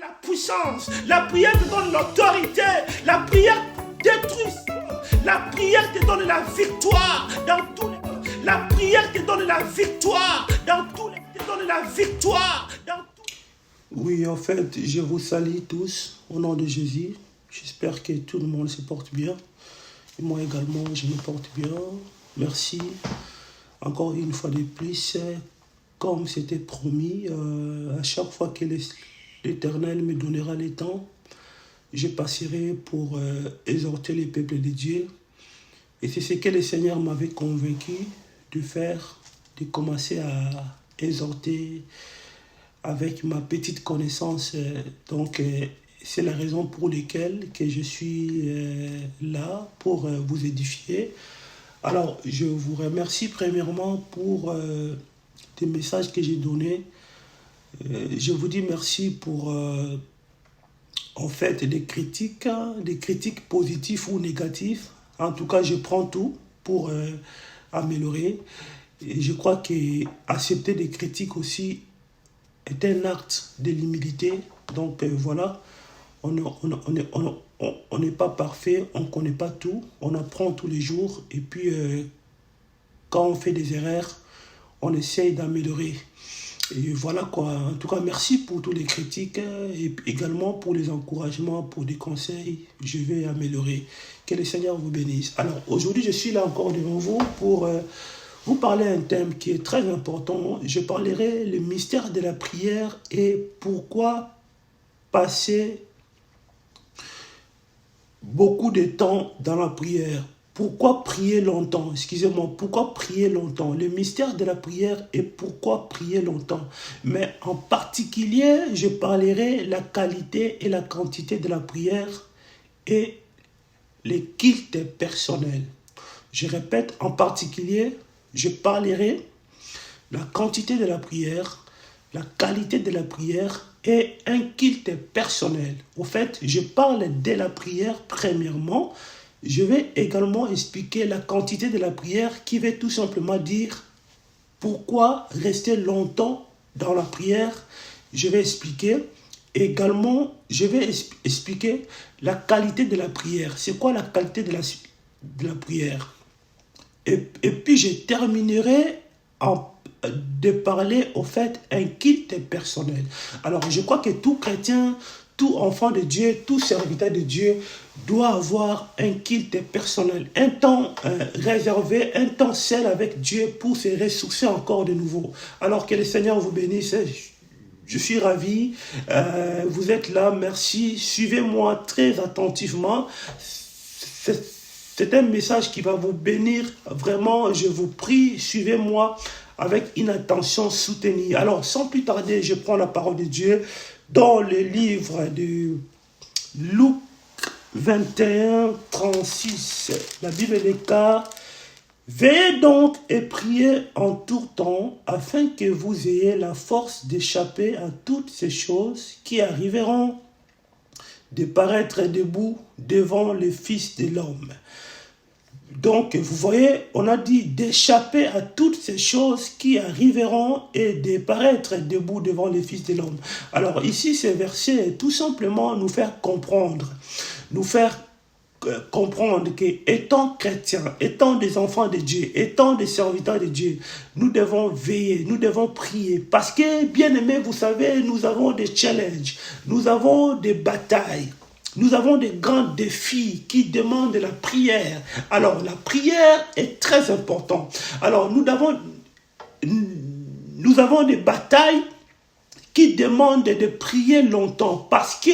la puissance, la prière te donne l'autorité, la prière détruit, la prière te donne la victoire dans tous les... La prière te donne la victoire dans tous les... te donne la victoire dans tous... Oui, en fait, je vous salue tous au nom de Jésus. J'espère que tout le monde se porte bien. Et moi également, je me porte bien. Merci. Encore une fois de plus, comme c'était promis, à chaque fois que l'Éternel me donnera le temps, je passerai pour exhorter les peuples de Dieu. Et c'est ce que le Seigneur m'avait convaincu de faire, de commencer à exhorter avec ma petite connaissance. Donc, c'est la raison pour laquelle que je suis là pour vous édifier. Alors, je vous remercie premièrement pour des messages que j'ai donnés. Je vous dis merci pour, en fait, des critiques positives ou négatives. En tout cas, je prends tout pour améliorer. Et je crois qu'accepter des critiques aussi est un acte de l'humilité. Donc, voilà, on n'est pas parfait, on ne connaît pas tout, on apprend tous les jours. Et puis, quand on fait des erreurs, on essaye d'améliorer. Et voilà quoi. En tout cas, merci pour toutes les critiques et également pour les encouragements, pour des conseils. Je vais améliorer. Que le Seigneur vous bénisse. Alors, aujourd'hui, je suis là encore devant vous pour vous parler d'un thème qui est très important. Je parlerai le mystère de la prière et pourquoi passer beaucoup de temps dans la prière. Pourquoi prier longtemps? Excusez-moi, pourquoi prier longtemps? Le mystère de la prière et pourquoi prier longtemps? Mais en particulier, je parlerai la qualité et la quantité de la prière et les cultes personnels. Je répète, en particulier, je parlerai la quantité de la prière, la qualité de la prière et un culte personnel. Au fait, je parle de la prière premièrement. Je vais également expliquer la quantité de la prière qui veut tout simplement dire pourquoi rester longtemps dans la prière. Je vais expliquer également, je vais expliquer la qualité de la prière. C'est quoi la qualité de la prière? Et puis je terminerai de parler au fait un culte personnel. Alors je crois que tout chrétien, tout enfant de Dieu, tout serviteur de Dieu doit avoir un culte personnel, un temps réservé, un temps seul avec Dieu pour se ressourcer encore de nouveau. Alors que le Seigneur vous bénisse. Je suis ravi. Vous êtes là. Merci. Suivez-moi très attentivement. C'est un message qui va vous bénir. Vraiment, je vous prie, suivez-moi avec une attention soutenue. Alors, sans plus tarder, je prends la parole de Dieu dans le livre de Luc 21, 36. La Bible déclare: veillez donc et priez en tout temps, afin que vous ayez la force d'échapper à toutes ces choses qui arriveront, de paraître debout devant le Fils de l'homme. Donc, vous voyez, on a dit d'échapper à toutes ces choses qui arriveront et de paraître debout devant le Fils de l'homme. Alors ici, ce verset est tout simplement nous faire comprendre que étant chrétiens, étant des enfants de Dieu, étant des serviteurs de Dieu, nous devons veiller, nous devons prier. Parce que, bien aimés, vous savez, nous avons des challenges, nous avons des batailles. Nous avons des grands défis qui demandent la prière. Alors, la prière est très importante. Alors, nous avons des batailles qui demandent de prier longtemps parce que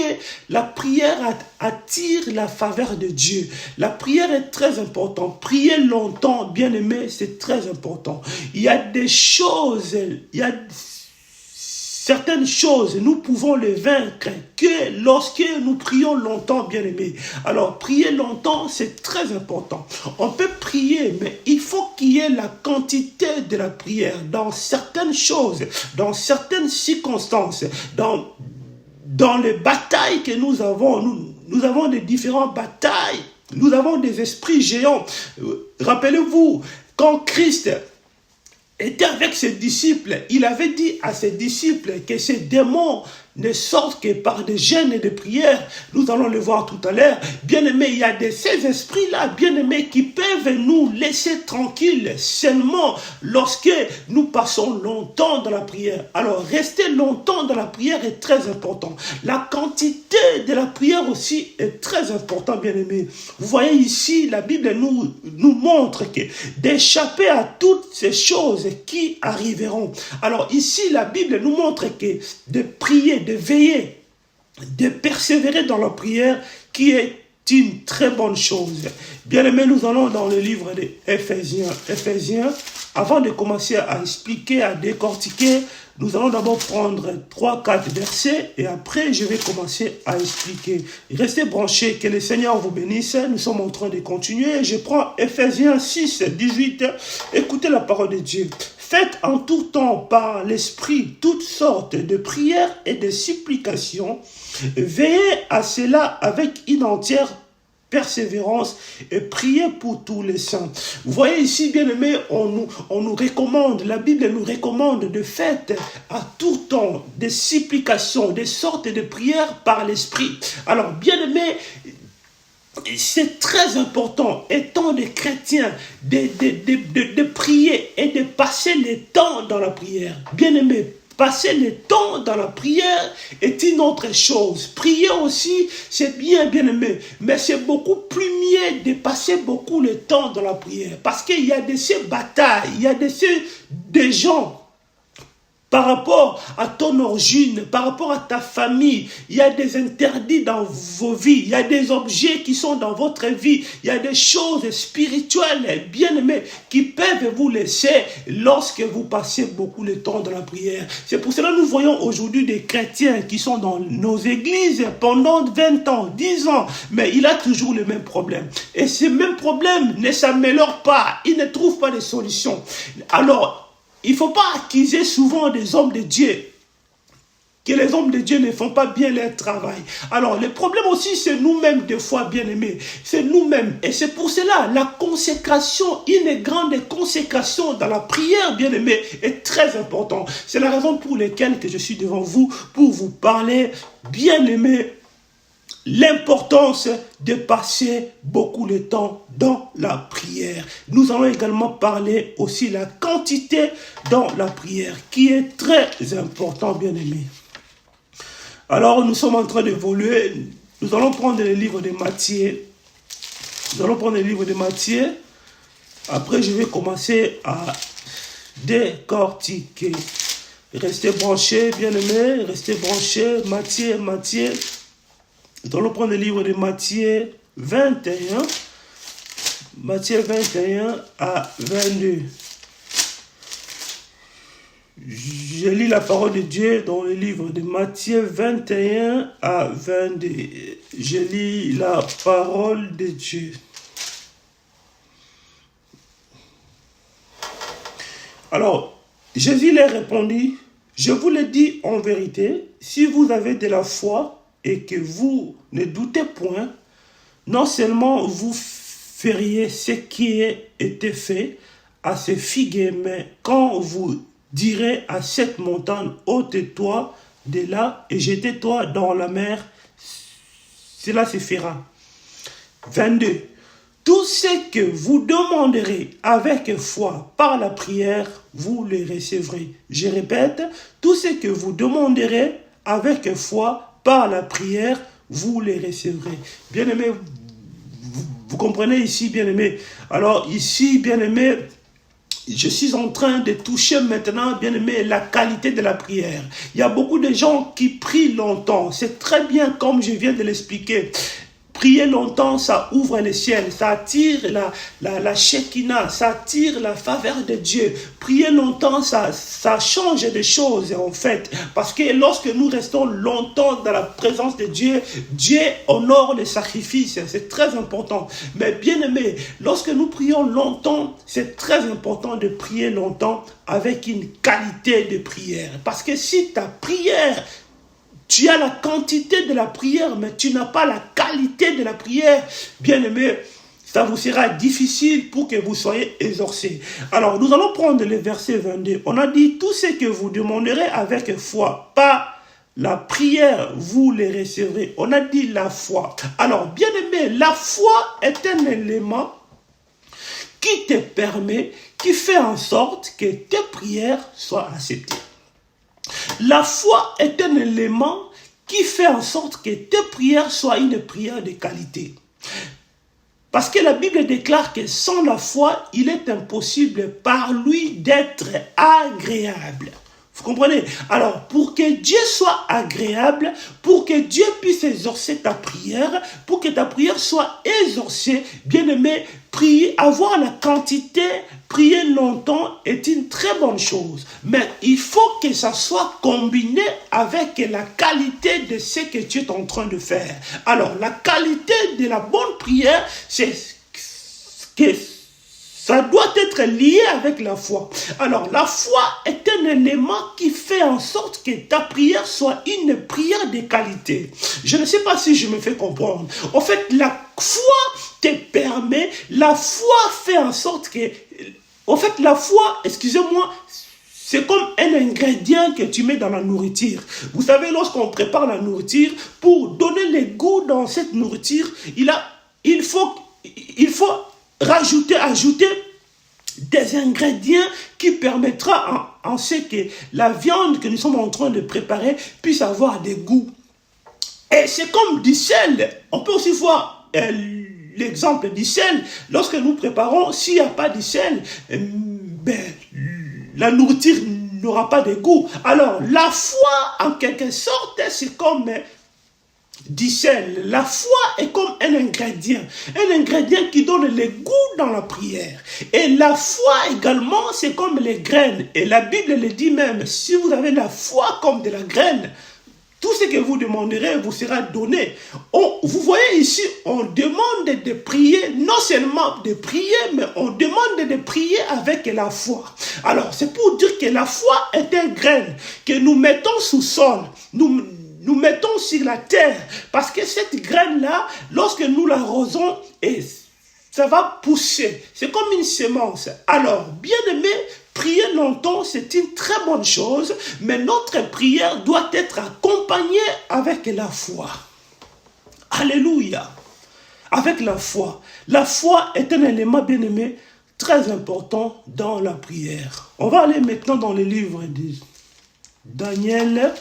la prière attire la faveur de Dieu. La prière est très importante. Prier longtemps, bien aimé, c'est très important. Il y a des choses, certaines choses, nous pouvons les vaincre que lorsque nous prions longtemps, bien-aimés. Alors, prier longtemps, c'est très important. On peut prier, mais il faut qu'il y ait la quantité de la prière dans certaines choses, dans certaines circonstances, dans les batailles que nous avons. Nous avons des différentes batailles. Nous avons des esprits géants. Rappelez-vous, quand Christ était avec ses disciples, il avait dit à ses disciples que ces démons ne sortent que par des jeûnes et des prières. Nous allons le voir tout à l'heure. Bien-aimés, il y a ces esprits-là, bien-aimés, qui peuvent nous laisser tranquilles seulement lorsque nous passons longtemps dans la prière. Alors, rester longtemps dans la prière est très important. La quantité de la prière aussi est très importante, bien-aimés. Vous voyez ici, la Bible nous montre que d'échapper à toutes ces choses qui arriveront. Alors ici, la Bible nous montre que de prier, de veiller, de persévérer dans la prière, qui est une très bonne chose. Bien-aimés, nous allons dans le livre d'Éphésiens. Éphésiens, avant de commencer à expliquer, à décortiquer, nous allons d'abord prendre 3-4 versets et après je vais commencer à expliquer. Restez branchés, que le Seigneur vous bénisse. Nous sommes en train de continuer. Je prends Éphésiens 6, 18. Écoutez la parole de Dieu. Faites en tout temps par l'Esprit toutes sortes de prières et de supplications. Veillez à cela avec une entière persévérance et priez pour tous les saints. Vous voyez ici, bien-aimés, on nous recommande, la Bible nous recommande de faire à tout temps des supplications, des sortes de prières par l'Esprit. Alors, bien-aimés, c'est très important, étant des chrétiens, de prier et de passer le temps dans la prière. Bien-aimés, passer le temps dans la prière est une autre chose. Prier aussi, c'est bien, bien-aimé, mais c'est beaucoup plus mieux de passer beaucoup de temps dans la prière. Parce qu'il y a ces batailles, il y a des gens, par rapport à ton origine, par rapport à ta famille, il y a des interdits dans vos vies, il y a des objets qui sont dans votre vie, il y a des choses spirituelles, bien-aimées, qui peuvent vous laisser lorsque vous passez beaucoup de temps dans la prière. C'est pour cela que nous voyons aujourd'hui des chrétiens qui sont dans nos églises pendant 20 ans, 10 ans, mais il a toujours le même problème. Et ce même problème ne s'améliore pas, il ne trouve pas de solution. Alors, il ne faut pas accuser souvent des hommes de Dieu, que les hommes de Dieu ne font pas bien leur travail. Alors, le problème aussi, c'est nous-mêmes, des fois, bien-aimés. C'est nous-mêmes. Et c'est pour cela, la consécration, une grande consécration dans la prière, bien-aimés, est très importante. C'est la raison pour laquelle que je suis devant vous, pour vous parler, bien-aimés, l'importance de passer beaucoup de temps dans la prière. Nous allons également parler aussi de la quantité dans la prière, qui est très important, bien-aimés. Alors, nous sommes en train d'évoluer. Nous allons prendre le livre de Matthieu. Nous allons prendre le livre de Matthieu. Après, je vais commencer à décortiquer. Restez branchés, bien-aimés. Restez branchés. Matthieu. Nous allons prendre le livre de Matthieu 21. Matthieu 21 à 22. Je lis la parole de Dieu dans le livre de Matthieu 21 à 22. Je lis la parole de Dieu. Alors, Jésus leur répondit, « Je vous le dis en vérité, si vous avez de la foi et que vous ne doutez point, non seulement vous feriez ce qui a été fait à ce figuier, mais quand vous direz à cette montagne, ôte-toi de là et jette-toi dans la mer, cela se fera. » 22. Tout ce que vous demanderez avec foi par la prière, vous le recevrez. Je répète, tout ce que vous demanderez avec foi par la prière, vous le recevrez. Bien-aimés, vous comprenez ici, bien-aimés. Alors ici, bien-aimés, je suis en train de toucher maintenant, bien aimé, la qualité de la prière. Il y a beaucoup de gens qui prient longtemps. C'est très bien comme je viens de l'expliquer. Prier longtemps, ça ouvre le ciel, ça attire la Shekinah, ça attire la faveur de Dieu. Prier longtemps, ça change des choses en fait. Parce que lorsque nous restons longtemps dans la présence de Dieu, Dieu honore les sacrifices, c'est très important. Mais bien aimé, lorsque nous prions longtemps, c'est très important de prier longtemps avec une qualité de prière. Parce que si ta prière, tu as la quantité de la prière, mais tu n'as pas la qualité de la prière, bien aimé, ça vous sera difficile pour que vous soyez exaucés. Alors, nous allons prendre le verset 22. On a dit, tout ce que vous demanderez avec foi, par la prière, vous les recevrez. On a dit la foi. Alors, bien aimé, la foi est un élément qui te permet, qui fait en sorte que tes prières soient acceptées. La foi est un élément qui fait en sorte que tes prières soient une prière de qualité. Parce que la Bible déclare que sans la foi, il est impossible par lui d'être agréable. Vous comprenez? Alors, pour que Dieu soit agréable, pour que Dieu puisse exaucer ta prière, pour que ta prière soit exaucée, bien aimé, prier, avoir la quantité, prier longtemps est une très bonne chose. Mais il faut que ça soit combiné avec la qualité de ce que tu es en train de faire. Alors, la qualité de la bonne prière, c'est que ça doit être lié avec la foi. Alors, la foi est un élément qui fait en sorte que ta prière soit une prière de qualité. Je ne sais pas si je me fais comprendre. En fait, la foi te permet, la foi fait en sorte que... En fait, la foi, excusez-moi, c'est comme un ingrédient que tu mets dans la nourriture. Vous savez, lorsqu'on prépare la nourriture, pour donner le goût dans cette nourriture, il faut ajouter des ingrédients qui permettra en ce que la viande que nous sommes en train de préparer puisse avoir des goûts. Et c'est comme du sel. On peut aussi voir l'exemple du sel. Lorsque nous préparons, s'il n'y a pas de sel, la nourriture n'aura pas de goût. Alors, la foi, en quelque sorte, c'est comme du sel. La foi est comme un ingrédient qui donne le goût dans la prière. Et la foi également, c'est comme les graines. Et la Bible le dit même, si vous avez la foi comme de la graine, tout ce que vous demanderez vous sera donné. Vous voyez ici, on demande de prier, non seulement de prier, mais on demande de prier avec la foi. Alors, c'est pour dire que la foi est un graine que nous mettons sous sol. Nous mettons sur la terre, parce que cette graine-là, lorsque nous l'arrosons, ça va pousser. C'est comme une semence. Alors, bien aimé, prier longtemps, c'est une très bonne chose, mais notre prière doit être accompagnée avec la foi. Alléluia. Avec la foi. La foi est un élément, bien aimé, très important dans la prière. On va aller maintenant dans le livre de Daniel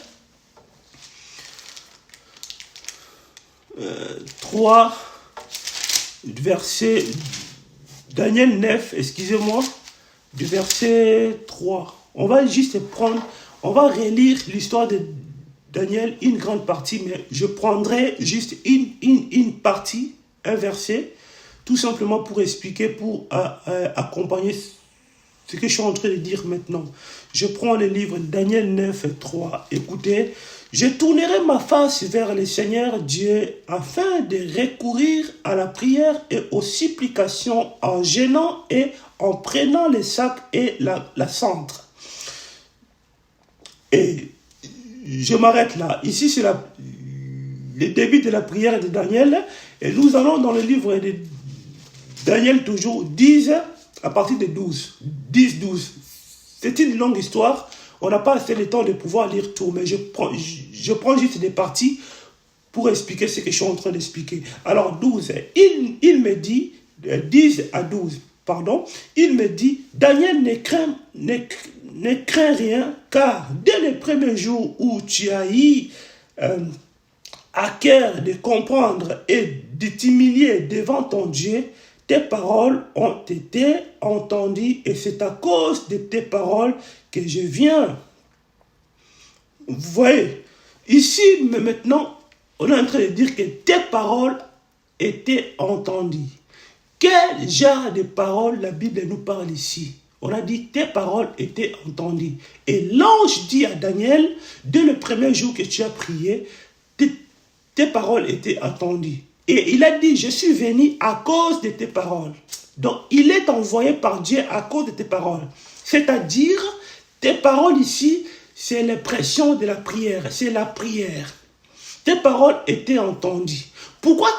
3, verset Daniel 9, excusez-moi, du verset 3. On va juste prendre, on va relire l'histoire de Daniel, une grande partie, mais je prendrai juste une partie, un verset, tout simplement pour expliquer, pour accompagner ce que je suis en train de dire maintenant. Je prends le livre Daniel 9, 3. Écoutez, je tournerai ma face vers le Seigneur Dieu afin de recourir à la prière et aux supplications en gênant et en prenant les sacs et la cendre. Et je m'arrête là. Ici, c'est le début de la prière de Daniel. Et nous allons dans le livre de Daniel toujours 10 à partir de 12. 10, 12. C'est une longue histoire. On n'a pas assez le temps de pouvoir lire tout, mais je prends juste des parties pour expliquer ce que je suis en train d'expliquer. Alors 12, il me dit, 10 à 12, pardon, il me dit, Daniel ne crains rien, car dès le premier jour où tu as eu à cœur de comprendre et de t'humilier devant ton Dieu, tes paroles ont été entendues et c'est à cause de tes paroles que je viens. Vous voyez, ici, mais maintenant, on est en train de dire que tes paroles étaient entendues. Quel genre de paroles la Bible nous parle ici? On a dit tes paroles étaient entendues. Et l'ange dit à Daniel, dès le premier jour que tu as prié, tes paroles étaient entendues. Et il a dit, je suis venu à cause de tes paroles. Donc, il est envoyé par Dieu à cause de tes paroles. C'est-à-dire, tes paroles ici, c'est l'expression de la prière. C'est la prière. Tes paroles étaient entendues. Pourquoi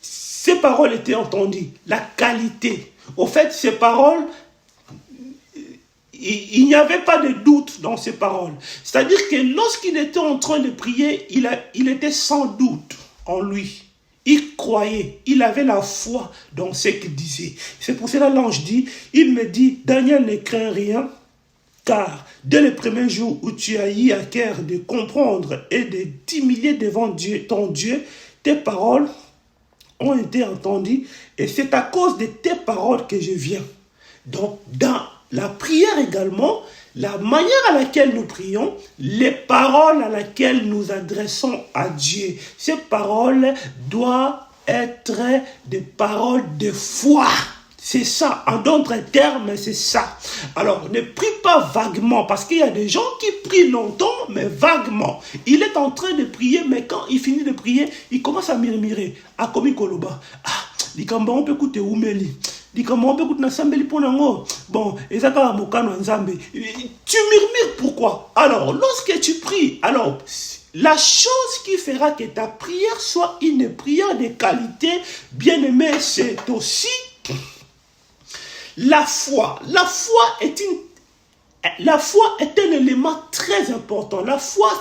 ces paroles étaient entendues? La qualité. Au fait, ces paroles, il n'y avait pas de doute dans ses paroles. C'est-à-dire que lorsqu'il était en train de prier, il était sans doute en lui. Il croyait, il avait la foi dans ce qu'il disait. C'est pour cela que l'ange dit, il me dit, Daniel ne craint rien, car dès le premier jour où tu as eu à cœur de comprendre et de t'humilier devant Dieu, ton Dieu, tes paroles ont été entendues et c'est à cause de tes paroles que je viens. Donc, dans la prière également, la manière à laquelle nous prions, les paroles à laquelle nous adressons à Dieu, ces paroles doivent être des paroles de foi. C'est ça, en d'autres termes, c'est ça. Alors, ne prie pas vaguement, parce qu'il y a des gens qui prient longtemps, mais vaguement. Il est en train de prier, mais quand il finit de prier, il commence à murmurer. Ah, comme il koloba. Ah, likamba on peut écouter Oumeli. Likamba on peut écouter Nasambeli Ponango. Bon, et ça va Mokano Nzambe. Tu murmures pourquoi? Alors, lorsque tu pries, alors, la chose qui fera que ta prière soit une prière de qualité, bien aimé, c'est aussi la foi. La foi est un élément très important. La foi,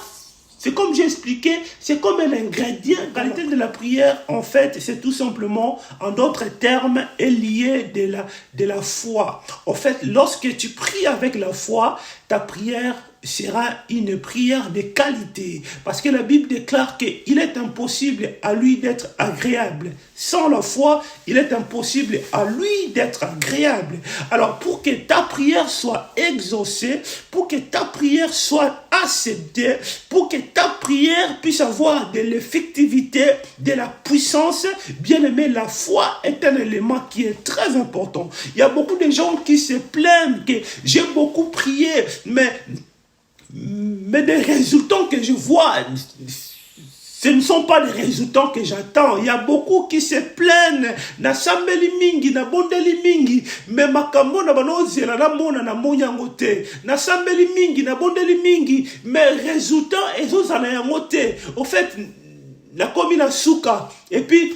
c'est comme j'ai expliqué, c'est comme un ingrédient. La qualité de la prière, en fait, c'est tout simplement, en d'autres termes, est lié de la foi. En fait, lorsque tu pries avec la foi, ta prière sera une prière de qualité. Parce que la Bible déclare qu'il est impossible à lui d'être agréable. Sans la foi, il est impossible à lui d'être agréable. Alors, pour que ta prière soit exaucée, pour que ta prière soit acceptée, pour que ta prière puisse avoir de l'effectivité, de la puissance, bien aimé, la foi est un élément qui est très important. Il y a beaucoup de gens qui se plaignent que j'ai beaucoup prié, mais des résultats que je vois, ce ne sont pas des résultats que j'attends. Il y a beaucoup qui se plaignent. Na sambeli mingi, na bondeli mingi, mais makambo na banozela na mona na monyangote. Na sambeli mingi, na bondeli mingi, mais résultats ezozala yangote. Au fait, na komi na suka, et puis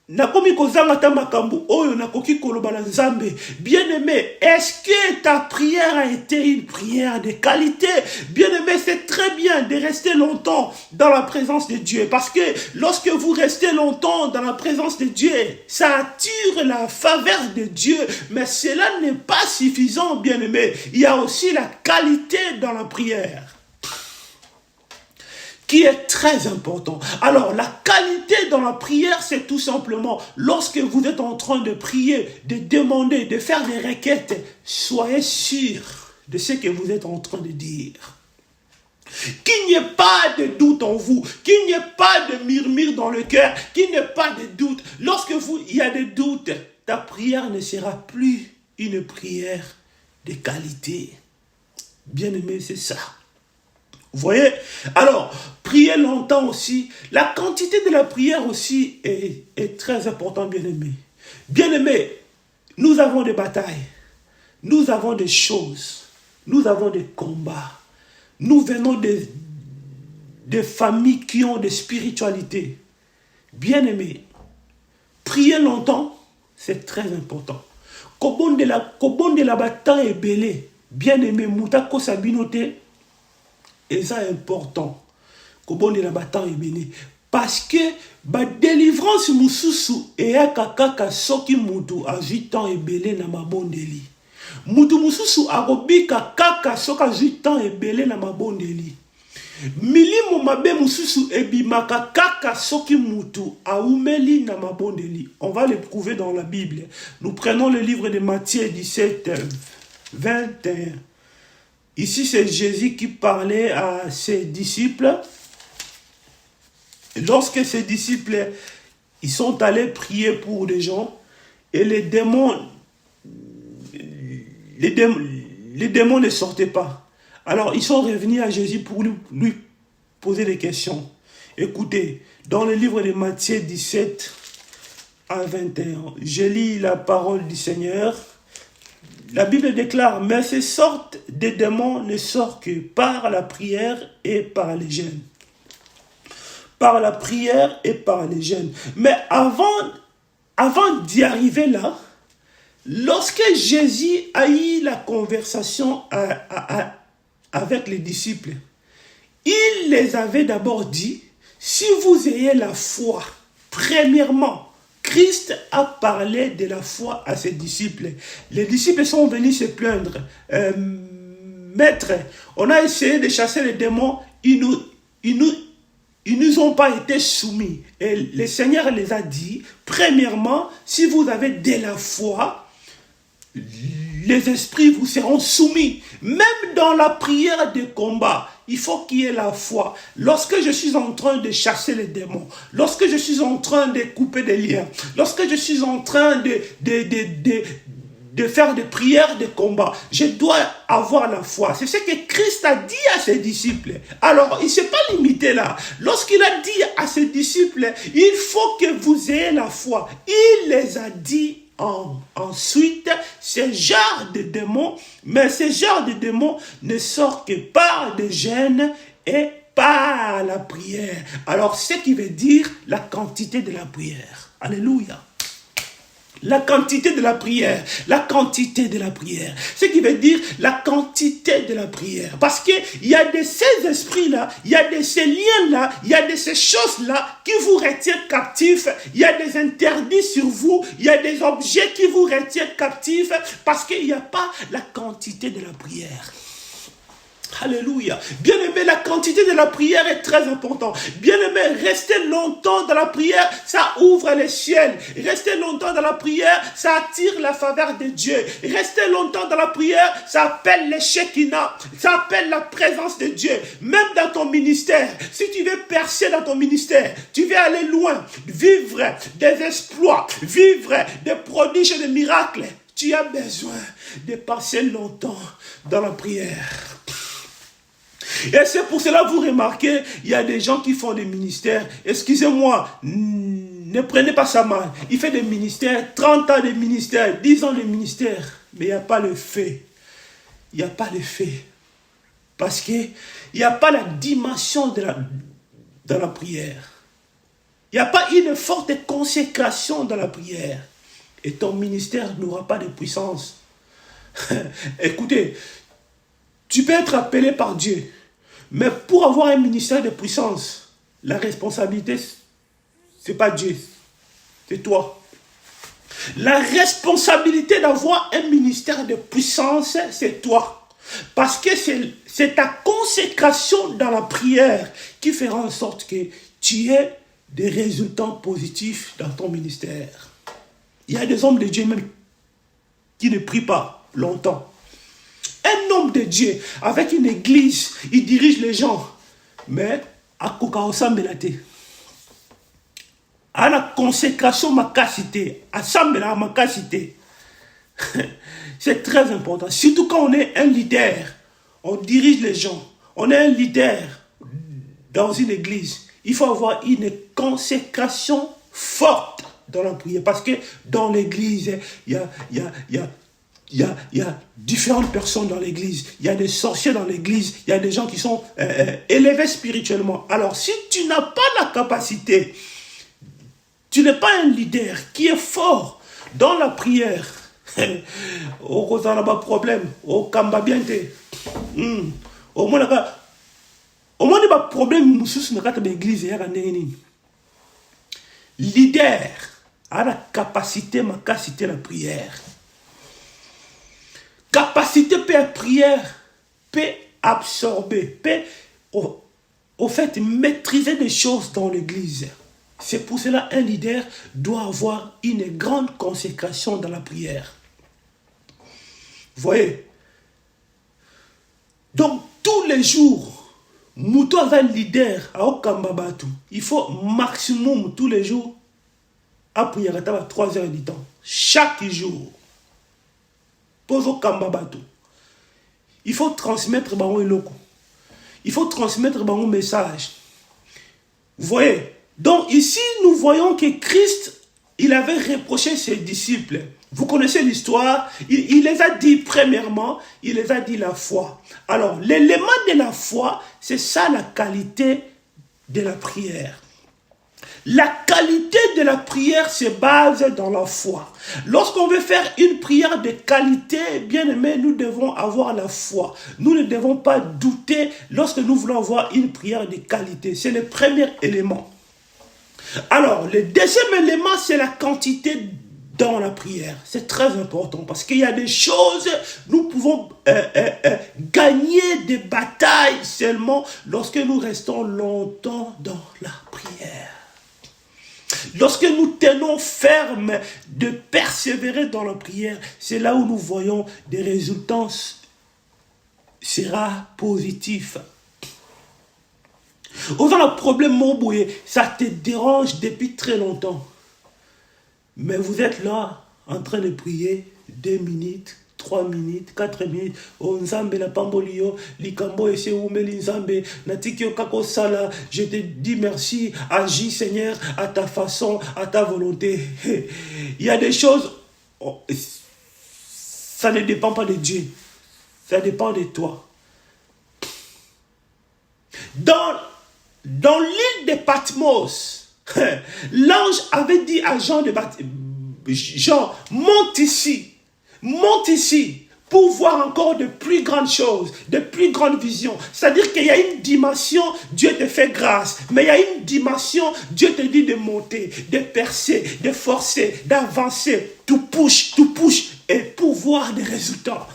nakomi kozanga ta makambo oyo nakoki koloba na Nzambe. Bien-aimé, est-ce que ta prière a été une prière de qualité? Bien-aimé, c'est très bien de rester longtemps dans la présence de Dieu, parce que lorsque vous restez longtemps dans la présence de Dieu, ça attire la faveur de Dieu, mais cela n'est pas suffisant, bien-aimé. Il y a aussi la qualité dans la prière qui est très important. Alors, la qualité dans la prière, c'est tout simplement, lorsque vous êtes en train de prier, de demander, de faire des requêtes, soyez sûr de ce que vous êtes en train de dire. Qu'il n'y ait pas de doute en vous, qu'il n'y ait pas de murmure dans le cœur, qu'il n'y ait pas de doute. Lorsque il y a des doutes, ta prière ne sera plus une prière de qualité. Bien-aimé, c'est ça. Vous voyez? Alors, prier longtemps aussi. La quantité de la prière aussi est très importante, bien-aimé. Bien-aimé, nous avons des batailles. Nous avons des choses. Nous avons des combats. Nous venons des familles qui ont des spiritualités. Bien-aimé, prier longtemps, c'est très important. Kobon de la bataille est belé. Bien-aimé, moutako sabinote. Et ça est important. Kobonde la bataille est béni. Parce que ba délivrance mususu et kaka soki mutu a 8 ans et belé na mabondeli. Mutu mususu arobika kaka soka 8 ans et belé na mabondeli. Milimo mabe mususu ebimaka kaka soki mutu a umeli na mabondeli. On va le prouver dans la Bible. Nous prenons le livre de Matthieu 17, 21. Ici, c'est Jésus qui parlait à ses disciples. Lorsque ses disciples, ils sont allés prier pour des gens, et les démons ne sortaient pas. Alors, ils sont revenus à Jésus pour lui poser des questions. Écoutez, dans le livre de Matthieu 17 à 21, je lis la parole du Seigneur. La Bible déclare, mais ces sortes de démons ne sortent que par la prière et par les jeûnes. Par la prière et par les jeûnes. Mais avant d'y arriver là, lorsque Jésus a eu la conversation avec les disciples, il les avait d'abord dit, si vous ayez la foi, premièrement, Christ a parlé de la foi à ses disciples. Les disciples sont venus se plaindre. Maître, on a essayé de chasser les démons, ils nous ont pas été soumis. Et le Seigneur les a dit, premièrement, si vous avez de la foi, les esprits vous seront soumis. Même dans la prière de combat, il faut qu'il y ait la foi. Lorsque je suis en train de chasser les démons, lorsque je suis en train de couper des liens, lorsque je suis en train de faire des prières de combat, je dois avoir la foi. C'est ce que Christ a dit à ses disciples. Alors, il ne s'est pas limité là. Lorsqu'il a dit à ses disciples, il faut que vous ayez la foi, il les a dit ensuite, ce genre de démons, mais ce genre de démons ne sort que par des jeûnes et par la prière. Alors, ce qui veut dire la quantité de la prière. Alléluia. La quantité de la prière, la quantité de la prière. Ce qui veut dire la quantité de la prière. Parce qu'il y a de ces esprits-là, il y a de ces liens-là, il y a de ces choses-là qui vous retiennent captifs. Il y a des interdits sur vous, il y a des objets qui vous retiennent captifs parce qu'il n'y a pas la quantité de la prière. Alléluia. Bien-aimé, la quantité de la prière est très importante. Bien-aimé, rester longtemps dans la prière, ça ouvre les ciels. Rester longtemps dans la prière, ça attire la faveur de Dieu. Rester longtemps dans la prière, ça appelle les Shekinah. Ça appelle la présence de Dieu. Même dans ton ministère, si tu veux percer dans ton ministère, tu veux aller loin, vivre des exploits, vivre des prodiges et des miracles, tu as besoin de passer longtemps dans la prière. Et c'est pour cela que vous remarquez, il y a des gens qui font des ministères. Excusez-moi, ne prenez pas ça mal. Il fait des ministères, 30 ans de ministère, 10 ans de ministère. Mais il n'y a pas le fait. Il n'y a pas le fait. Parce qu'il n'y a pas la dimension de la prière. Il n'y a pas une forte consécration dans la prière. Et ton ministère n'aura pas de puissance. Écoutez, tu peux être appelé par Dieu. Mais pour avoir un ministère de puissance, la responsabilité, ce n'est pas Dieu, c'est toi. La responsabilité d'avoir un ministère de puissance, c'est toi. Parce que c'est ta consécration dans la prière qui fera en sorte que tu aies des résultats positifs dans ton ministère. Il y a des hommes de Dieu même qui ne prient pas longtemps. Un homme de Dieu, avec une église, il dirige les gens. Mais, à Kokaosa Melate, à la consécration makasité, à Sambela makasité, c'est très important. Surtout quand on est un leader, on dirige les gens, on est un leader dans une église. Il faut avoir une consécration forte dans la prière. Parce que dans l'église, il y a différentes personnes dans l'église. Il y a des sorciers dans l'église. Il y a des gens qui sont élevés spirituellement. Alors, si tu n'as pas la capacité, tu n'es pas un leader qui est fort dans la prière, au Rosa pas problème, au Kamba biente, au moins il y a problème dans l'église. Leader a la capacité, ma capacité la prière. Capacité peut prière, peut absorber, peut au fait maîtriser des choses dans l'église. C'est pour cela qu'un leader doit avoir une grande consécration dans la prière. Vous voyez? Donc tous les jours, Mouto a un leader à Okambabatu. Il faut maximum tous les jours à prier à 3 heures du temps. Chaque jour. Il faut transmettre un loco. Il faut transmettre un message. Vous voyez? Donc ici, nous voyons que Christ, il avait reproché ses disciples. Vous connaissez l'histoire. Il les a dit premièrement, il les a dit la foi. Alors, l'élément de la foi, c'est ça la qualité de la prière. La qualité de la prière se base dans la foi. Lorsqu'on veut faire une prière de qualité, bien aimé, nous devons avoir la foi. Nous ne devons pas douter lorsque nous voulons avoir une prière de qualité. C'est le premier élément. Alors, le deuxième élément, c'est la quantité dans la prière. C'est très important parce qu'il y a des choses, nous pouvons gagner des batailles seulement lorsque nous restons longtemps dans la prière. Lorsque nous tenons ferme de persévérer dans la prière, c'est là où nous voyons des résultats sera positifs. Au un problème, mon bouillet, ça te dérange depuis très longtemps. Mais vous êtes là, en train de prier, 2 minutes, 3 minutes, 4 minutes. Oh, Nzambe la pambolio, likambo ese umeli Nzambe, natikio kako sala. Je te dis merci, agis Seigneur, à ta façon, à ta volonté. Il y a des choses, ça ne dépend pas de Dieu, ça dépend de toi. Dans l'île de Patmos, l'ange avait dit à Jean, monte ici, pour voir encore de plus grandes choses, de plus grandes visions. C'est-à-dire qu'il y a une dimension, Dieu te fait grâce, mais il y a une dimension, Dieu te dit de monter, de percer, de forcer, d'avancer, tout push, et pour voir des résultats.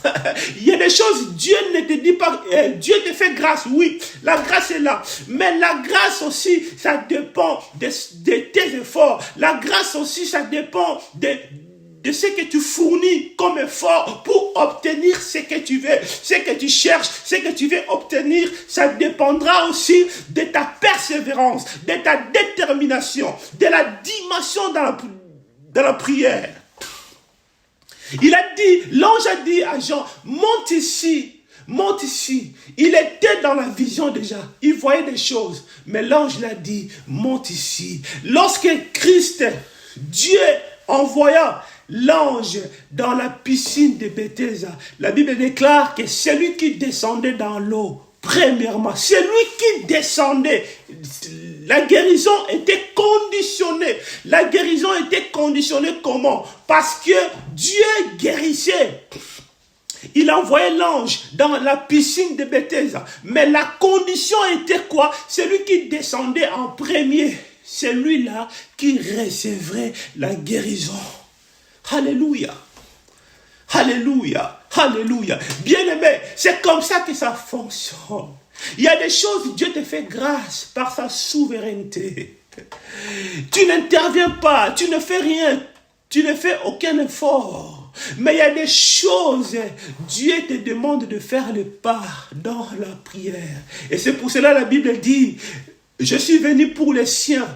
Il y a des choses, Dieu ne te dit pas, Dieu te fait grâce, oui, la grâce est là. Mais la grâce aussi, ça dépend de tes efforts. La grâce aussi, ça dépend de ce que tu fournis comme effort pour obtenir ce que tu veux, ce que tu cherches, ce que tu veux obtenir. Ça dépendra aussi de ta persévérance, de ta détermination, de la dimension dans la prière. L'ange a dit à Jean, monte ici. Il était dans la vision déjà, il voyait des choses, mais l'ange l'a dit, monte ici. Lorsque Christ, Dieu envoya l'ange dans la piscine de Bethesda, la Bible déclare que celui qui descendait dans l'eau, premièrement, celui qui descendait, la guérison était conditionnée. La guérison était conditionnée comment? Parce que Dieu guérissait. Il envoyait l'ange dans la piscine de Bethesda. Mais la condition était quoi? Celui qui descendait en premier, celui-là qui recevrait la guérison. Alléluia. Alléluia. Alléluia. Bien-aimé, c'est comme ça que ça fonctionne. Il y a des choses, Dieu te fait grâce par sa souveraineté. Tu n'interviens pas, tu ne fais rien, tu ne fais aucun effort. Mais il y a des choses, Dieu te demande de faire le pas dans la prière. Et c'est pour cela la Bible dit, je suis venu pour les siens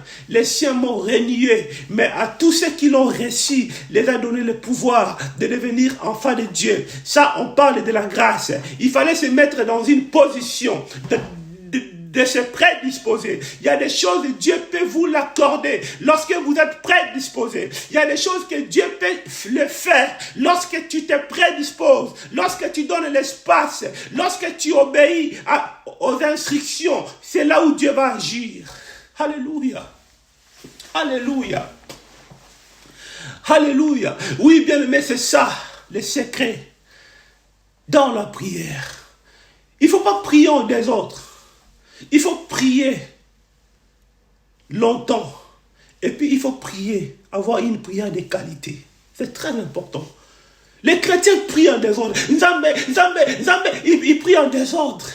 m'ont renié, mais à tous ceux qui l'ont reçu, les a donné le pouvoir de devenir enfants de Dieu. Ça, on parle de la grâce. Il fallait se mettre dans une position de se prédisposer. Il y a des choses que Dieu peut vous l'accorder lorsque vous êtes prédisposé. Il y a des choses que Dieu peut le faire lorsque tu te prédisposes, lorsque tu donnes l'espace, lorsque tu obéis aux instructions. C'est là où Dieu va agir. Alléluia. Alléluia. Alléluia. Oui, bien aimé, c'est ça le secret dans la prière. Il ne faut pas prier en désordre. Il faut prier longtemps. Et puis il faut prier, avoir une prière de qualité. C'est très important. Les chrétiens prient en désordre. Nzambe, il prie en désordre.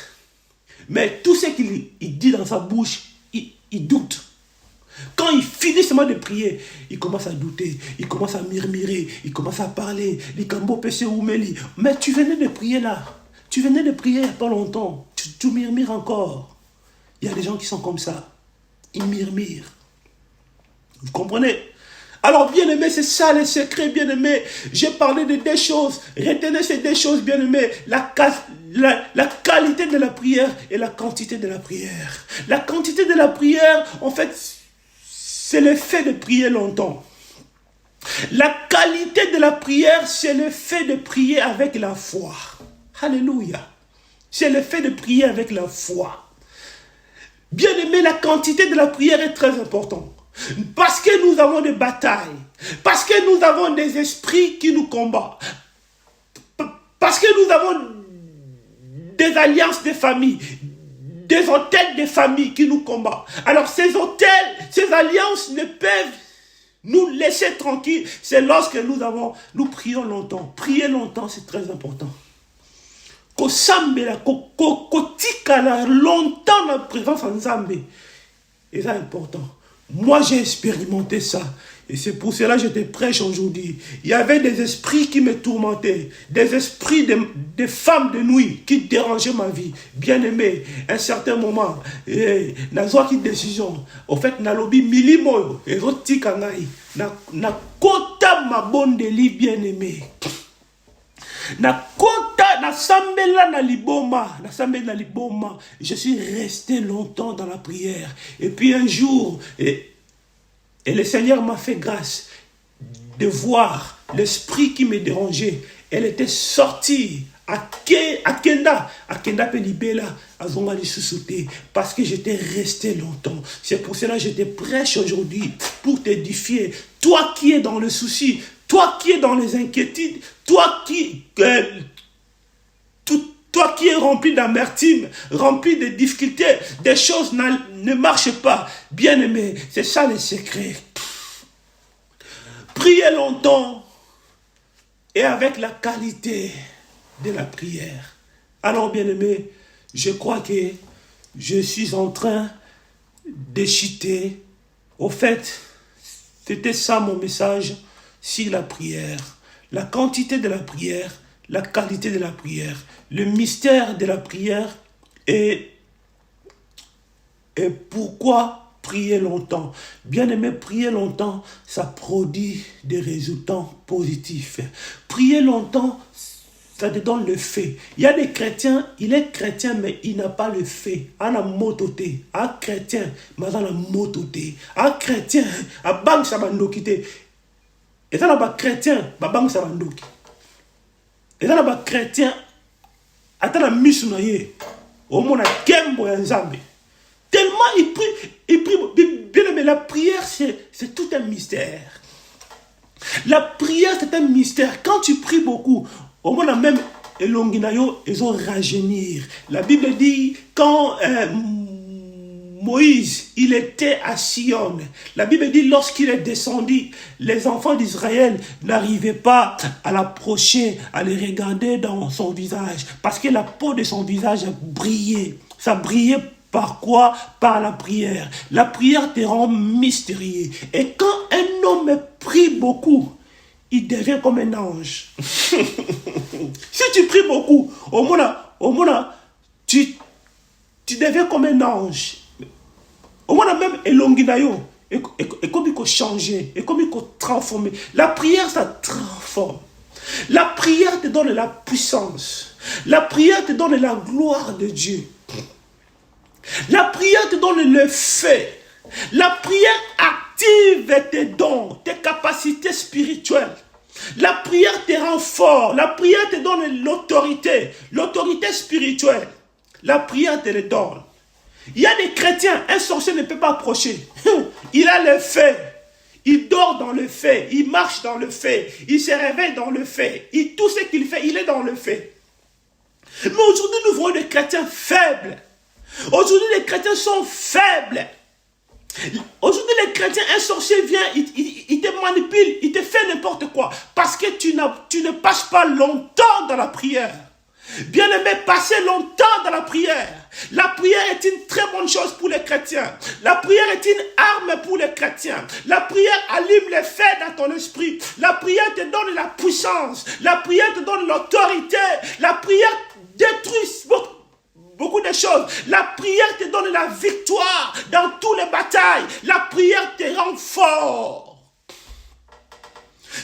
Mais tout ce qu'il dit dans sa bouche, il doute. Quand il finit seulement de prier, il commence à douter, il commence à murmurer, il commence à parler. Mais tu venais de prier là. Tu venais de prier il n'y a pas longtemps. Tu murmures encore. Il y a des gens qui sont comme ça. Ils murmurent. Vous comprenez? Alors, bien-aimé, c'est ça le secret, bien-aimé. J'ai parlé de deux choses. Retenez ces deux choses, bien-aimé. La qualité de la prière et la quantité de la prière. La quantité de la prière, en fait, c'est le fait de prier longtemps. La qualité de la prière, c'est le fait de prier avec la foi. Alléluia. C'est le fait de prier avec la foi. Bien aimé, la quantité de la prière est très importante. Parce que nous avons des batailles. Parce que nous avons des esprits qui nous combattent. Parce que nous avons des alliances de famille, des hôtels de famille qui nous combattent. Alors ces hôtels, ces alliances ne peuvent nous laisser tranquilles. C'est lorsque nous prions longtemps. Prier longtemps, c'est très important. Kosambela, kotikala longtemps dans la présence en Zambé. Et c'est important. Moi, j'ai expérimenté ça. Et c'est pour cela que je te prêche aujourd'hui. Il y avait des esprits qui me tourmentaient. Des esprits de femmes de nuit qui dérangeaient ma vie. Bien aimé, à un certain moment, n'a une décision. Au fait, nalobi milimo et rotikangai. Na kota ma bonne deli bien aimé. Na kota na sambela na liboma, je suis resté longtemps dans la prière. Et puis un jour, et le Seigneur m'a fait grâce de voir l'esprit qui me dérangeait. Elle était sortie à Kenda Pelibela, à Zongani Soussouté, parce que j'étais resté longtemps. C'est pour cela que je te prêche aujourd'hui, pour t'édifier. Toi qui es dans le souci, toi qui es dans les inquiétudes, toi qui es rempli d'amertume, rempli de difficultés, des choses ne marchent pas. Bien-aimé, c'est ça le secret. Priez longtemps et avec la qualité de la prière. Alors, bien-aimé, je crois que je suis en train de chuter. Au fait, c'était ça mon message sur la prière. La quantité de la prière, la qualité de la prière, le mystère de la prière et pourquoi prier longtemps. Bien aimé, prier longtemps, ça produit des résultats positifs. Prier longtemps, ça te donne le fait. Il y a des chrétiens, il est chrétien, mais il n'a pas le fait. Un mototé, un chrétien, mais un mototé, un chrétien, un banque ça va nous quitter. Et ça n'a chrétien, un banque ça va nous quitter. Et ça n'a chrétien, attends la mise noyée. Au monde a Kembo et Nzambe. Tellement il prie, bien aimé, la prière c'est tout un mystère. La prière c'est un mystère. Quand tu pries beaucoup, au monde a même Elonginayo, ils ont rajeunir. La Bible dit quand Moïse, il était à Sion. La Bible dit lorsqu'il est descendu, les enfants d'Israël n'arrivaient pas à l'approcher, à les regarder dans son visage. Parce que la peau de son visage brillait. Ça brillait par quoi? Par la prière. La prière te rend mystérieux. Et quand un homme prie beaucoup, il devient comme un ange. Si tu pries beaucoup, au moins, tu deviens comme un ange. Au moins, même Elonginayo, et comme il faut changer, et comme il faut transformer. La prière, ça transforme. La prière te donne la puissance. La prière te donne la gloire de Dieu. La prière te donne le fait. La prière active tes dons, tes capacités spirituelles. La prière te rend fort. La prière te donne l'autorité spirituelle. La prière te le donne. Il y a des chrétiens, un sorcier ne peut pas approcher. Il a le fait. Il dort dans le fait. Il marche dans le fait. Il se réveille dans le fait. Tout ce qu'il fait, il est dans le fait. Mais aujourd'hui, nous voyons des chrétiens faibles. Aujourd'hui, les chrétiens sont faibles. Aujourd'hui, les chrétiens, un sorcier vient, il te manipule, il te fait n'importe quoi. Parce que tu ne passes pas longtemps dans la prière. Bien aimé, passer longtemps dans la prière. La prière est une très bonne chose pour les chrétiens. La prière est une arme pour les chrétiens. La prière allume les faits dans ton esprit. La prière te donne la puissance. La prière te donne l'autorité. La prière détruit beaucoup de choses. La prière te donne la victoire dans toutes les batailles. La prière te rend fort.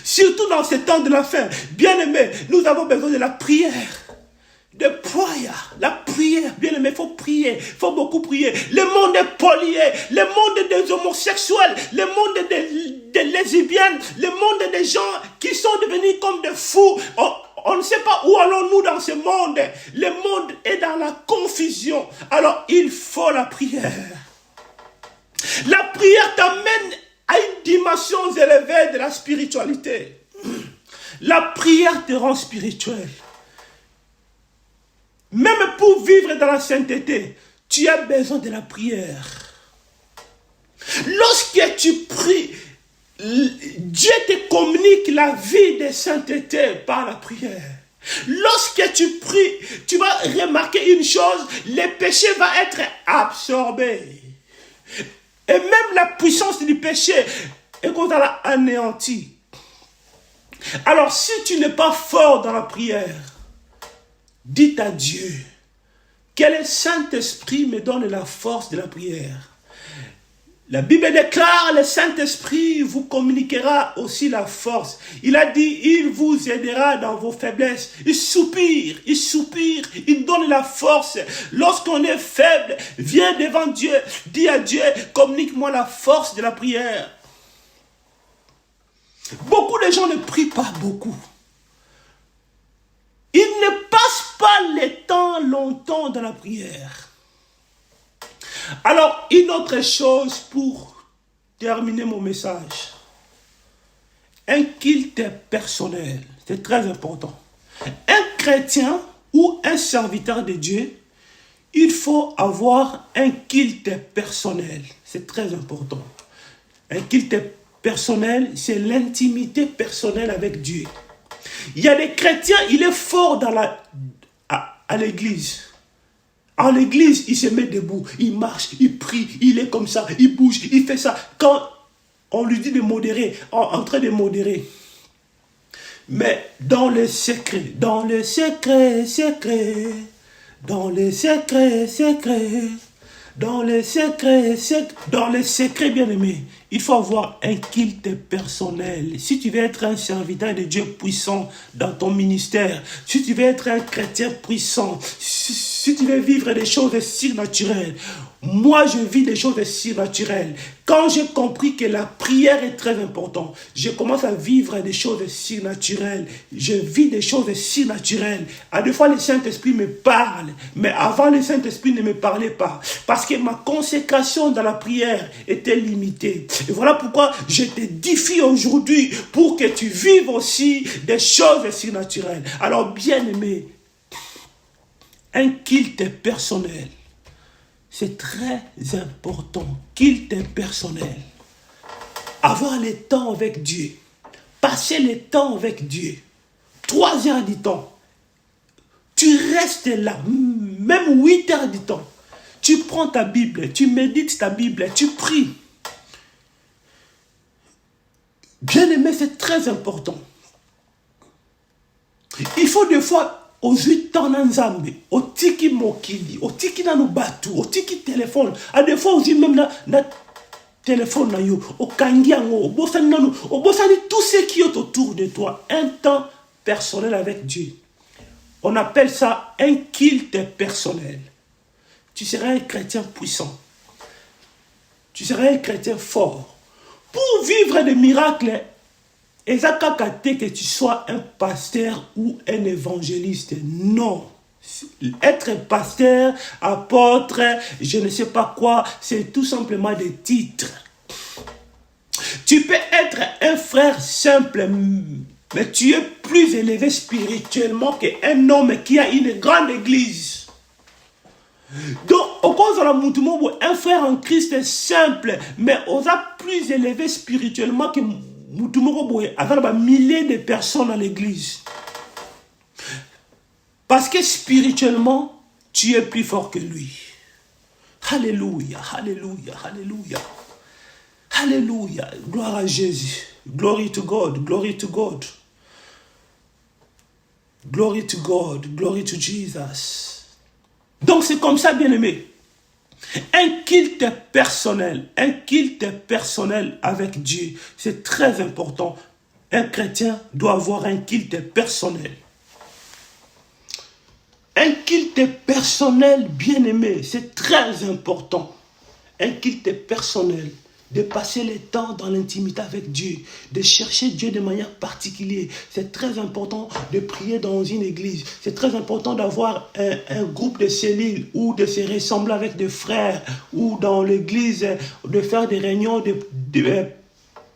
Surtout dans ces temps de la fin. Bien aimé, nous avons besoin de la prière. De prière, la prière, bien aimé, il faut prier, il faut beaucoup prier. Le monde est pollué, le monde des homosexuels, le monde des lesbiennes, le monde des gens qui sont devenus comme des fous. On ne sait pas où allons-nous dans ce monde. Le monde est dans la confusion. Alors il faut la prière. La prière t'amène dimensions élevées de la spiritualité. La prière te rend spirituel. Même pour vivre dans la sainteté, tu as besoin de la prière. Lorsque tu pries, Dieu te communique la vie de sainteté par la prière. Lorsque tu pries, tu vas remarquer une chose, le péché va être absorbé. Et même la puissance du péché est comme ça anéantie. Alors si tu n'es pas fort dans la prière, dis à Dieu que le Saint-Esprit me donne la force de la prière. La Bible déclare, le Saint-Esprit vous communiquera aussi la force. Il a dit, il vous aidera dans vos faiblesses. Il soupire, il donne la force. Lorsqu'on est faible, viens devant Dieu, dis à Dieu, communique-moi la force de la prière. Beaucoup de gens ne prient pas beaucoup. Ils ne passent pas le temps longtemps dans la prière. Alors, une autre chose pour terminer mon message. Un culte personnel, c'est très important. Un chrétien ou un serviteur de Dieu, il faut avoir un culte personnel. C'est très important. Un culte personnel, c'est l'intimité personnelle avec Dieu. Il y a des chrétiens, il est fort à l'église. En l'église, il se met debout, il marche, il prie, il est comme ça, il bouge, il fait ça. Quand on lui dit de modérer, en train de modérer. Mais dans le secret, dans le secret, bien aimé, il faut avoir un culte personnel. Si tu veux être un serviteur de Dieu puissant dans ton ministère, si tu veux être un chrétien puissant, si tu veux vivre des choses surnaturelles, moi je vis des choses surnaturelles. Quand j'ai compris que la prière est très importante, je commence à vivre des choses surnaturelles. Je vis des choses surnaturelles. À deux fois, le Saint-Esprit me parle, mais avant, le Saint-Esprit ne me parlait pas. Parce que ma consécration dans la prière était limitée. Et voilà pourquoi je te défie aujourd'hui pour que tu vives aussi des choses surnaturelles. Alors, bien-aimé, un culte personnel. C'est très important, culte personnel. Avoir le temps avec Dieu. Passer le temps avec Dieu. 3 heures du temps. Tu restes là, même 8 heures du temps. Tu prends ta Bible, tu médites ta Bible, tu pries. Bien-aimé, c'est très important. Il faut des fois ozwi na nzambe, otiki mokili, otiki na nubatu, otiki téléphone. À des fois ozwi même na téléphone na yo, okangi yango, obosani nanu, obosani tout ce qui est autour de toi. Un temps personnel avec Dieu. On appelle ça un culte personnel. Tu seras un chrétien puissant. Tu seras un chrétien fort. Pour vivre des miracles, et ça, que tu sois un pasteur ou un évangéliste, non. Être pasteur, apôtre, je ne sais pas quoi, c'est tout simplement des titres. Tu peux être un frère simple, mais tu es plus élevé spirituellement qu'un homme qui a une grande église. Donc, au cause de la moutumo, un frère en Christ est simple, mais on a plus élevé spirituellement que avec milliers de personnes à l'église. Parce que spirituellement, tu es plus fort que lui. Alléluia, alléluia, alléluia. Alléluia. Gloire à Jésus. Glory to God, glory to God. Glory to God, glory to Jesus. Donc c'est comme ça, bien-aimé. Un culte personnel avec Dieu, c'est très important. Un chrétien doit avoir un culte personnel. Un culte personnel, bien-aimé, c'est très important. Un culte personnel. De passer le temps dans l'intimité avec Dieu, de chercher Dieu de manière particulière. C'est très important de prier dans une église. C'est très important d'avoir un groupe de cellules ou de se ressembler avec des frères ou dans l'église, de faire des réunions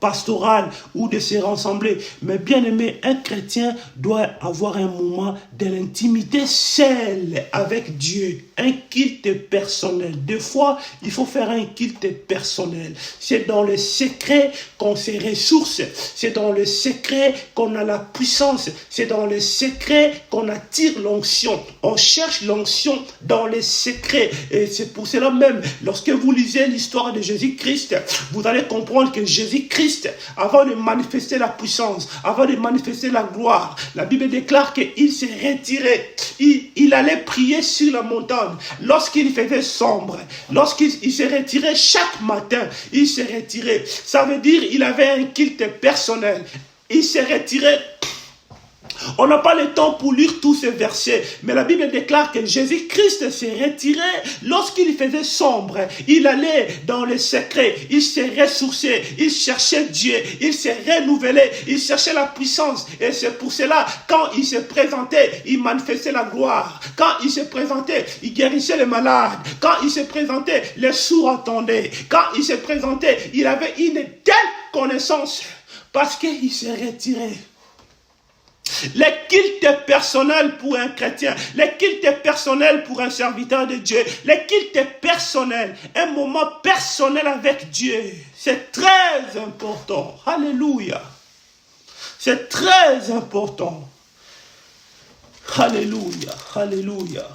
pastorale ou de se rassembler. Mais bien aimé, un chrétien doit avoir un moment de l'intimité seule avec Dieu. Un culte personnel. Des fois, il faut faire un culte personnel. C'est dans le secret qu'on se ressource. C'est dans le secret qu'on a la puissance. C'est dans le secret qu'on attire l'onction. On cherche l'onction dans les secrets. Et c'est pour cela même, lorsque vous lisez l'histoire de Jésus-Christ, vous allez comprendre que Jésus-Christ, avant de manifester la puissance, avant de manifester la gloire, la Bible déclare qu'il s'est retiré. Il allait prier sur la montagne. Lorsqu'il faisait sombre, lorsqu'il se retirait chaque matin, il se retirait. Ça veut dire qu'il avait un culte personnel. Il se retirait. On n'a pas le temps pour lire tous ces versets, mais la Bible déclare que Jésus-Christ s'est retiré lorsqu'il faisait sombre. Il allait dans le secret, il s'est ressourcé, il cherchait Dieu, il s'est renouvelé, il cherchait la puissance. Et c'est pour cela, quand il se présentait, il manifestait la gloire. Quand il se présentait, il guérissait les malades. Quand il se présentait, les sourds entendaient. Quand il se présentait, il avait une telle connaissance parce qu'il s'est retiré. Le culte personnel pour un chrétien, le culte personnel pour un serviteur de Dieu, le culte personnel, un moment personnel avec Dieu, c'est très important. Alléluia. C'est très important. Alléluia. Alléluia.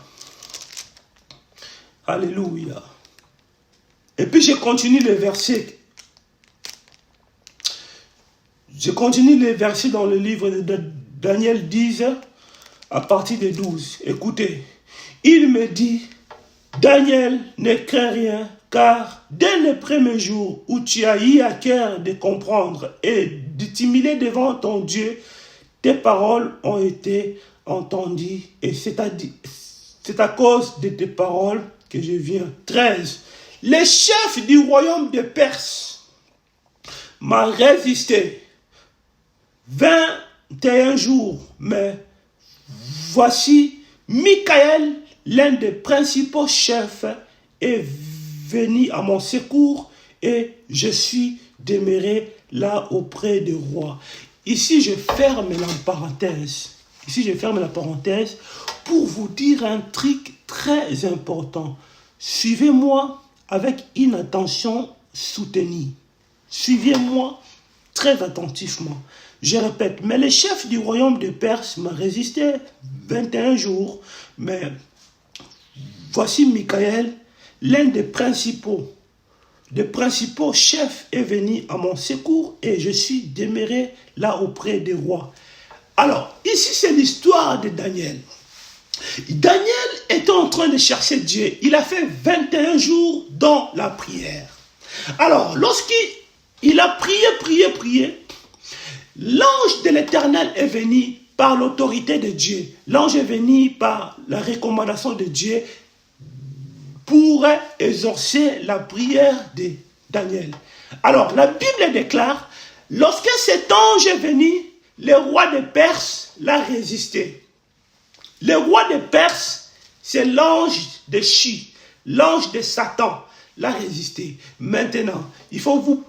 Alléluia. Et puis je continue le verset. Je continue les versets dans le livre de Daniel 10, à partir de 12. Écoutez, il me dit, Daniel, ne crains rien, car dès le premier jour où tu as eu à cœur de comprendre et de t'humilier devant ton Dieu, tes paroles ont été entendues, et c'est à cause de tes paroles que je viens. 13. Le chef du royaume de Perse m'a résisté 21 jours, mais voici Michael, l'un des principaux chefs, est venu à mon secours et je suis demeuré là auprès du roi. Ici, je ferme la parenthèse. Ici, je ferme la parenthèse pour vous dire un truc très important. Suivez-moi avec une attention soutenue. Suivez-moi très attentivement. Je répète, mais le chef du royaume de Perse m'a résisté 21 jours. Mais voici Michael, l'un des principaux chefs est venu à mon secours et je suis demeuré là auprès des rois. Alors, ici c'est l'histoire de Daniel. Daniel était en train de chercher Dieu. Il a fait 21 jours dans la prière. Alors, lorsqu'il a prié, l'ange de l'Éternel est venu par l'autorité de Dieu. L'ange est venu par la recommandation de Dieu pour exaucer la prière de Daniel. Alors, la Bible déclare, lorsque cet ange est venu, le roi de Perse l'a résisté. Le roi de Perse, c'est l'ange de Chi, l'ange de Satan, l'a résisté. Maintenant, il faut vous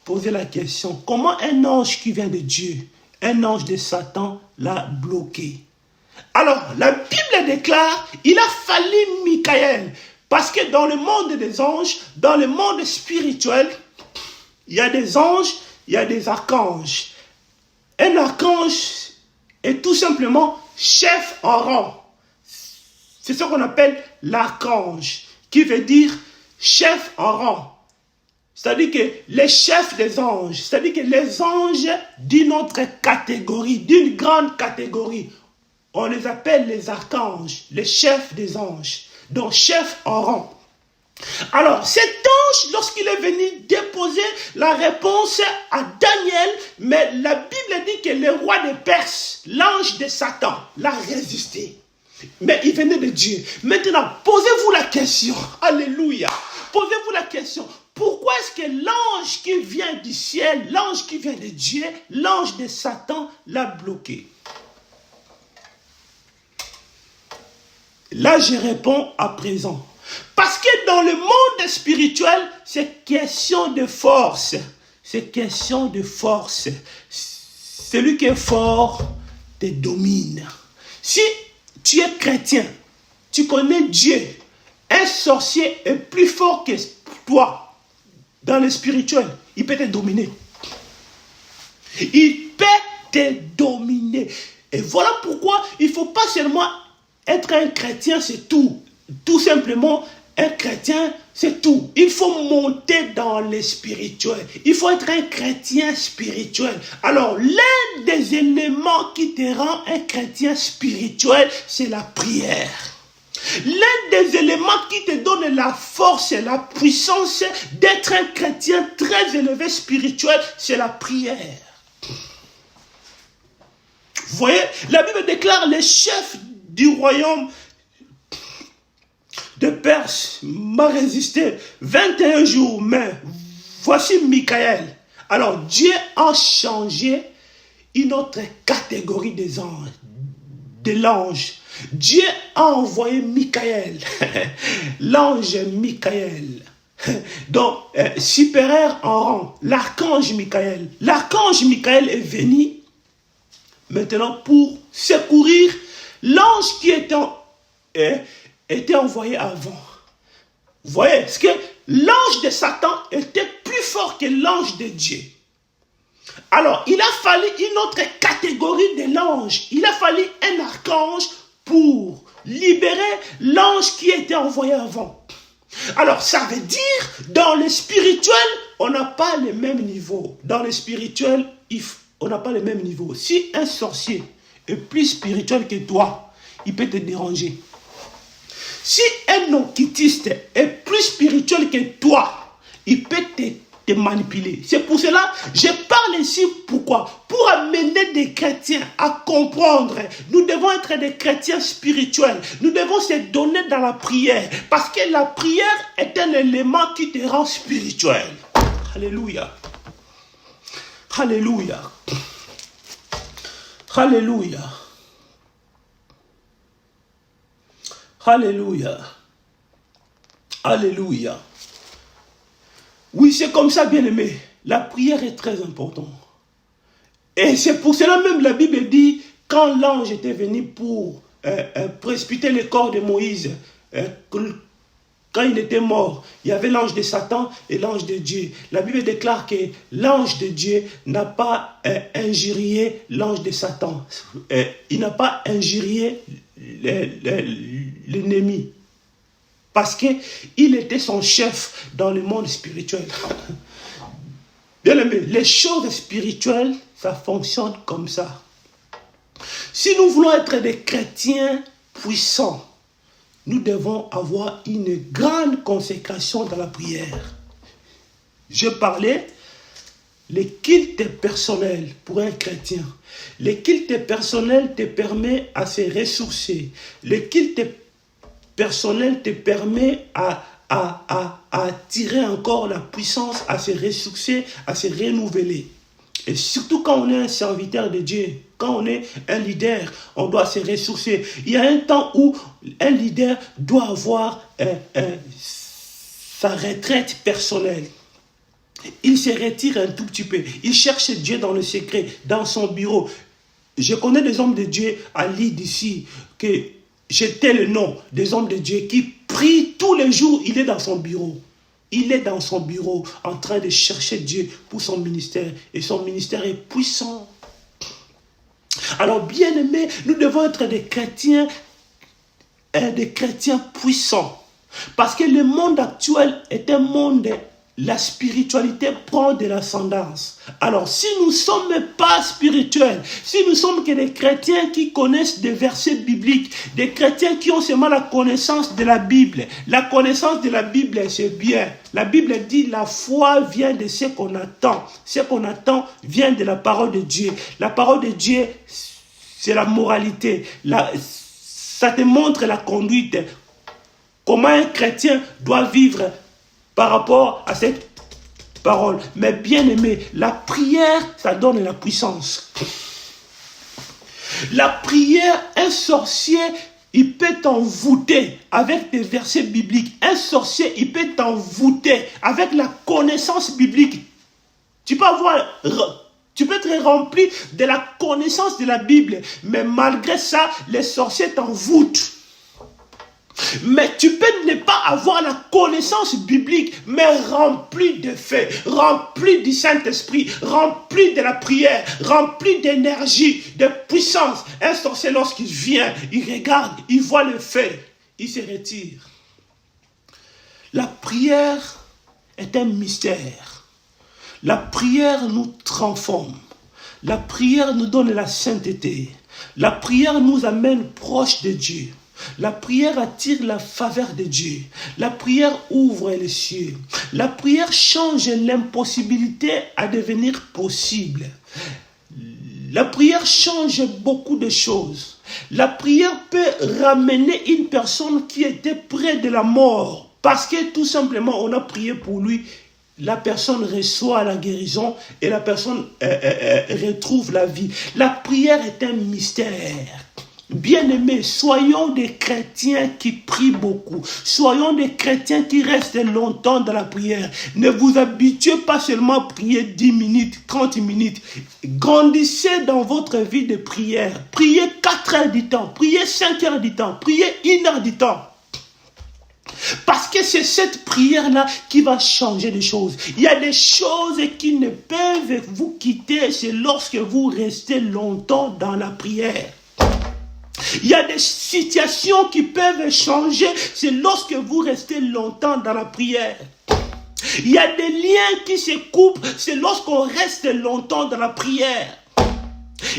poser la question, comment un ange qui vient de Dieu, un ange de Satan, l'a bloqué? Alors, la Bible déclare, il a fallu Michael, parce que dans le monde des anges, dans le monde spirituel, il y a des anges, il y a des archanges. Un archange est tout simplement chef en rang. C'est ce qu'on appelle l'archange, qui veut dire chef en rang. C'est-à-dire que les chefs des anges, c'est-à-dire que les anges d'une autre catégorie, d'une grande catégorie, on les appelle les archanges, les chefs des anges, donc chef en rang. Alors, cet ange, lorsqu'il est venu déposer la réponse à Daniel, mais la Bible dit que le roi de Perse, l'ange de Satan, l'a résisté. Mais il venait de Dieu. Maintenant, posez-vous la question. Alléluia. Posez-vous la question. Pourquoi est-ce que l'ange qui vient du ciel, l'ange qui vient de Dieu, l'ange de Satan l'a bloqué? Là, je réponds à présent. Parce que dans le monde spirituel, c'est question de force. c'est question de force. Celui qui est fort te domine. Si tu es chrétien, tu connais Dieu, un sorcier est plus fort que toi dans le spirituel, il peut te dominer. Il peut te dominer. Et voilà pourquoi il ne faut pas seulement être un chrétien, c'est tout. Tout simplement, un chrétien, c'est tout. Il faut monter dans le spirituel. Il faut être un chrétien spirituel. Alors, l'un des éléments qui te rend un chrétien spirituel, c'est la prière. L'un des éléments qui te donne la force et la puissance d'être un chrétien très élevé spirituel, c'est la prière. Vous voyez, la Bible déclare les chefs du royaume de Perse m'a résisté 21 jours, mais voici Michaël. Alors Dieu a changé une autre catégorie des anges, de l'ange. Dieu a envoyé Michaël, l'ange Michaël, donc supérieur en rang, l'archange Michaël. L'archange Michaël est venu maintenant pour secourir l'ange qui était envoyé avant. Vous voyez, parce que l'ange de Satan était plus fort que l'ange de Dieu. Alors, il a fallu une autre catégorie de l'ange. Il a fallu un archange pour libérer l'ange qui était envoyé avant. Alors, ça veut dire, dans le spirituel, on n'a pas le même niveau. Dans le spirituel, on n'a pas le même niveau. Si un sorcier est plus spirituel que toi, il peut te déranger. Si un occultiste est plus spirituel que toi, il peut te manipuler. C'est pour cela que je parle ici. Pourquoi? Pour amener des chrétiens à comprendre. Nous devons être des chrétiens spirituels. Nous devons se donner dans la prière. Parce que la prière est un élément qui te rend spirituel. Alléluia. Alléluia. Alléluia. Alléluia. Alléluia. Oui, c'est comme ça, bien-aimé. La prière est très importante. Et c'est pour cela même la Bible dit, quand l'ange était venu pour précipiter le corps de Moïse, quand il était mort, il y avait l'ange de Satan et l'ange de Dieu. La Bible déclare que l'ange de Dieu n'a pas injurié l'ange de Satan. Il n'a pas injurié l'ennemi. Parce qu'il était son chef dans le monde spirituel. Bien aimé, les choses spirituelles, ça fonctionne comme ça. Si nous voulons être des chrétiens puissants, nous devons avoir une grande consécration dans la prière. Je parlais, le culte personnel pour un chrétien. Le culte personnel te permet à se ressourcer. Le culte personnel te permet à tirer encore la puissance, à se ressourcer, à se renouveler. Et surtout quand on est un serviteur de Dieu, quand on est un leader, on doit se ressourcer. Il y a un temps où un leader doit avoir sa retraite personnelle. Il se retire un tout petit peu. Il cherche Dieu dans le secret, dans son bureau. Je connais des hommes de Dieu à l'île d'ici, que j'étais le nom des hommes de Dieu qui prient tous les jours. Il est dans son bureau. Il est dans son bureau en train de chercher Dieu pour son ministère. Et son ministère est puissant. Alors, bien aimés, nous devons être des chrétiens puissants. Parce que le monde actuel est un monde, la spiritualité prend de l'ascendance. Alors, si nous ne sommes pas spirituels, si nous sommes que des chrétiens qui connaissent des versets bibliques, des chrétiens qui ont seulement la connaissance de la Bible, la connaissance de la Bible, c'est bien. La Bible dit la foi vient de ce qu'on attend. Ce qu'on attend vient de la parole de Dieu. La parole de Dieu, c'est la moralité. Ça te montre la conduite. Comment un chrétien doit vivre par rapport à cette parole. Mais bien aimé, la prière, ça donne la puissance. La prière, un sorcier, il peut t'envoûter avec des versets bibliques. Un sorcier, il peut t'envoûter avec la connaissance biblique. Tu peux être rempli de la connaissance de la Bible, mais malgré ça, les sorciers t'envoûtent. Mais tu peux ne pas avoir la connaissance biblique, mais rempli de faith, rempli du Saint-Esprit, rempli de la prière, rempli d'énergie, de puissance. Un sorcier, lorsqu'il vient, il regarde, il voit le fait, il se retire. La prière est un mystère. La prière nous transforme. La prière nous donne la sainteté. La prière nous amène proche de Dieu. La prière attire la faveur de Dieu. La prière ouvre les cieux. La prière change l'impossibilité à devenir possible. La prière change beaucoup de choses. La prière peut ramener une personne qui était près de la mort. Parce que tout simplement, on a prié pour lui. La personne reçoit la guérison et la personne retrouve la vie. La prière est un mystère. Bien-aimés, soyons des chrétiens qui prient beaucoup. Soyons des chrétiens qui restent longtemps dans la prière. Ne vous habituez pas seulement à prier 10 minutes, 30 minutes. Grandissez dans votre vie de prière. Priez 4 heures du temps. Priez 5 heures du temps. Priez 1 heure du temps. Parce que c'est cette prière-là qui va changer les choses. Il y a des choses qui ne peuvent vous quitter. C'est lorsque vous restez longtemps dans la prière. Il y a des situations qui peuvent changer, c'est lorsque vous restez longtemps dans la prière. Il y a des liens qui se coupent, c'est lorsqu'on reste longtemps dans la prière.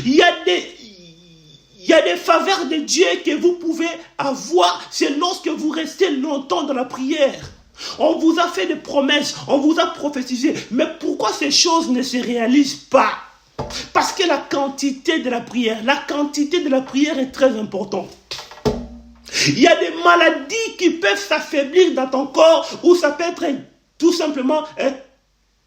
Il y a des faveurs de Dieu que vous pouvez avoir, c'est lorsque vous restez longtemps dans la prière. On vous a fait des promesses, on vous a prophétisé, mais pourquoi ces choses ne se réalisent pas? Parce que la quantité de la prière est très importante. Il y a des maladies qui peuvent s'affaiblir dans ton corps ou ça peut être tout simplement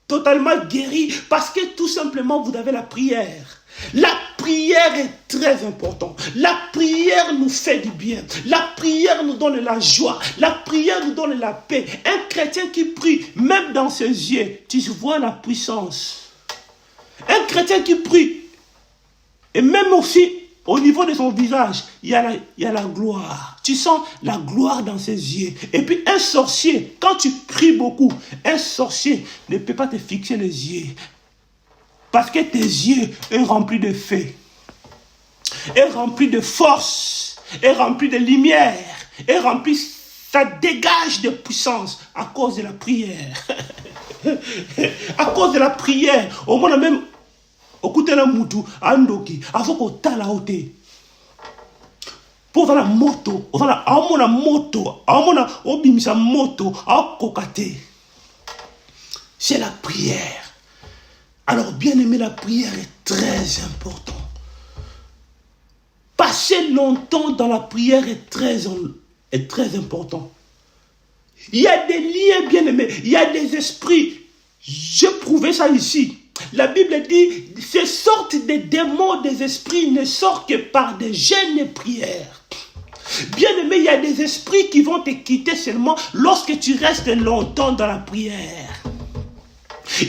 totalement guéri parce que tout simplement vous avez la prière. La prière est très importante. La prière nous fait du bien. La prière nous donne la joie. La prière nous donne la paix. Un chrétien qui prie, même dans ses yeux, tu vois la puissance. Un chrétien qui prie, et même aussi au niveau de son visage, il y a la gloire. Tu sens la gloire dans ses yeux. Et puis un sorcier, quand tu pries beaucoup, un sorcier ne peut pas te fixer les yeux. Parce que tes yeux sont remplis de feu, est rempli de force, est rempli de lumière, est rempli, ça dégage de puissance à cause de la prière. À cause de la prière, au moins même, écoutez la moutou, andoki, avant qu'on t'a la haute. Pour la moto, à la moto, à obimisa moto, à kokate. C'est la prière. Alors, bien aimé, la prière est très importante. Passer longtemps dans la prière est très important. Il y a des liens, bien aimés. Il y a des esprits. J'ai prouvé ça ici. La Bible dit, ces sortes de démons des esprits ne sortent que par des jeûnes et prières. Bien aimé, il y a des esprits qui vont te quitter seulement lorsque tu restes longtemps dans la prière.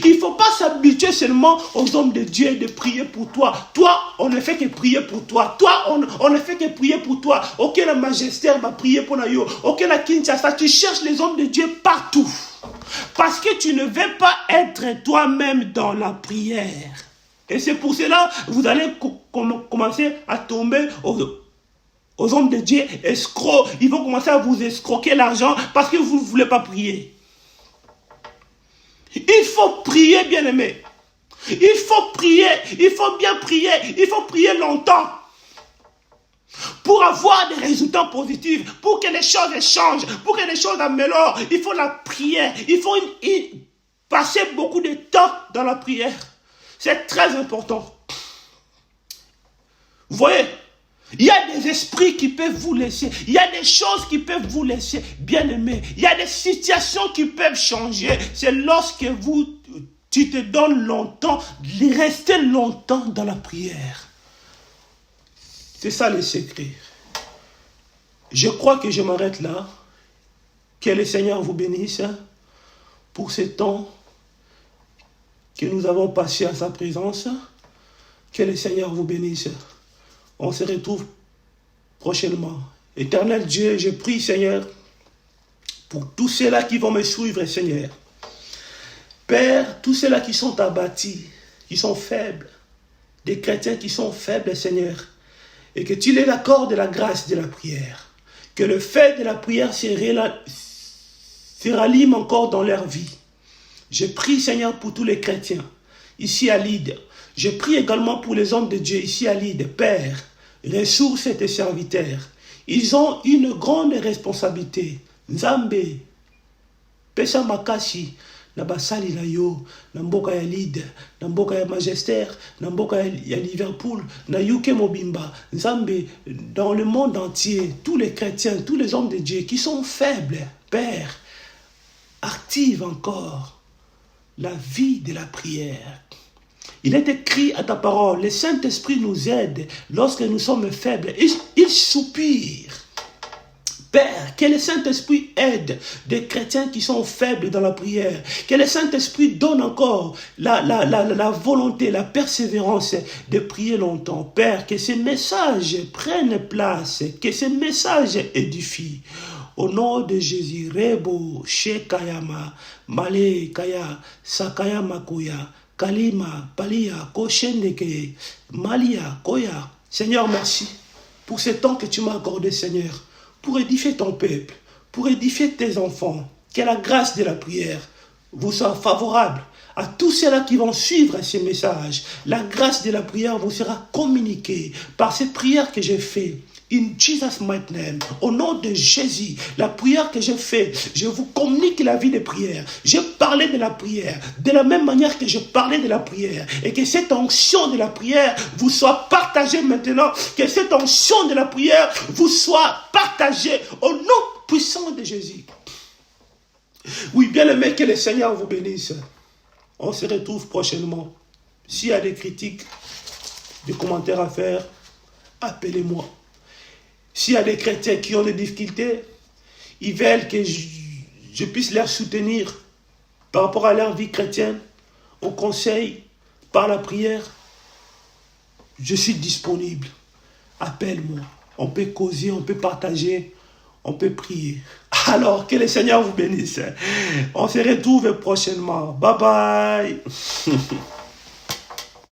Il ne faut pas s'habituer seulement aux hommes de Dieu de prier pour toi. Toi, on ne fait que prier pour toi. Toi, on ne fait que prier pour toi. Ok, la majesté va prier pour nous. Ok, la Kinshasa, tu cherches les hommes de Dieu partout. Parce que tu ne veux pas être toi-même dans la prière. Et c'est pour cela que vous allez commencer à tomber aux hommes de Dieu escrocs. Ils vont commencer à vous escroquer l'argent parce que vous ne voulez pas prier. Il faut prier, bien-aimé. Il faut prier, il faut bien prier, il faut prier longtemps. Pour avoir des résultats positifs, pour que les choses changent, pour que les choses améliorent, il faut la prière. Il faut passer beaucoup de temps dans la prière. C'est très important. Vous voyez, il y a des esprits qui peuvent vous laisser. Il y a des choses qui peuvent vous laisser, bien aimé. Il y a des situations qui peuvent changer. C'est lorsque tu te donnes longtemps, rester longtemps dans la prière. C'est ça le secret. Je crois que je m'arrête là. Que le Seigneur vous bénisse pour ce temps que nous avons passé à sa présence. Que le Seigneur vous bénisse. On se retrouve prochainement. Éternel Dieu, je prie, Seigneur, pour tous ceux-là qui vont me suivre, Seigneur. Père, tous ceux-là qui sont abattus, qui sont faibles, des chrétiens qui sont faibles, Seigneur, et que tu les accordes de la grâce de la prière. Que le fait de la prière se rallume encore dans leur vie. Je prie, Seigneur, pour tous les chrétiens, ici à Lide. Je prie également pour les hommes de Dieu, ici à Lide. Père, ressource tes serviteurs. Ils ont une grande responsabilité. Nzambe, pesa makasi, na basali na yo, na mboka ya Lide, na mboka ya Magester, na mboka ya Liverpool, na Yuke Mobimba. Nzambe, dans le monde entier, tous les chrétiens, tous les hommes de Dieu qui sont faibles, Père, active encore la vie de la prière. Il est écrit à ta parole, le Saint-Esprit nous aide lorsque nous sommes faibles. Il soupire. Père, que le Saint-Esprit aide des chrétiens qui sont faibles dans la prière. Que le Saint-Esprit donne encore la volonté, la persévérance de prier longtemps. Père, que ces messages prennent place, que ces messages édifient. Au nom de Jésus, Rebo, Shekayama, Male, Kaya, Sakayama, Koya, Kalima, Palia, Koshendeke, Malia, Koya. Seigneur, merci pour ce temps que tu m'as accordé, Seigneur, pour édifier ton peuple, pour édifier tes enfants. Que la grâce de la prière vous soit favorable à tous ceux-là qui vont suivre ces messages. La grâce de la prière vous sera communiquée par ces prières que j'ai faites. In Jesus' mighty name, au nom de Jésus, la prière que je fais, je vous communique la vie de prière. Je parlais de la prière, de la même manière que je parlais de la prière. Et que cette onction de la prière vous soit partagée maintenant. Que cette onction de la prière vous soit partagée au nom puissant de Jésus. Oui, bien aimé, que le Seigneur vous bénisse. On se retrouve prochainement. S'il y a des critiques, des commentaires à faire, appelez-moi. S'il y a des chrétiens qui ont des difficultés, ils veulent que je puisse les soutenir par rapport à leur vie chrétienne, au conseil, par la prière, je suis disponible. Appelle-moi. On peut causer, on peut partager, on peut prier. Alors, que le Seigneur vous bénisse. On se retrouve prochainement. Bye bye.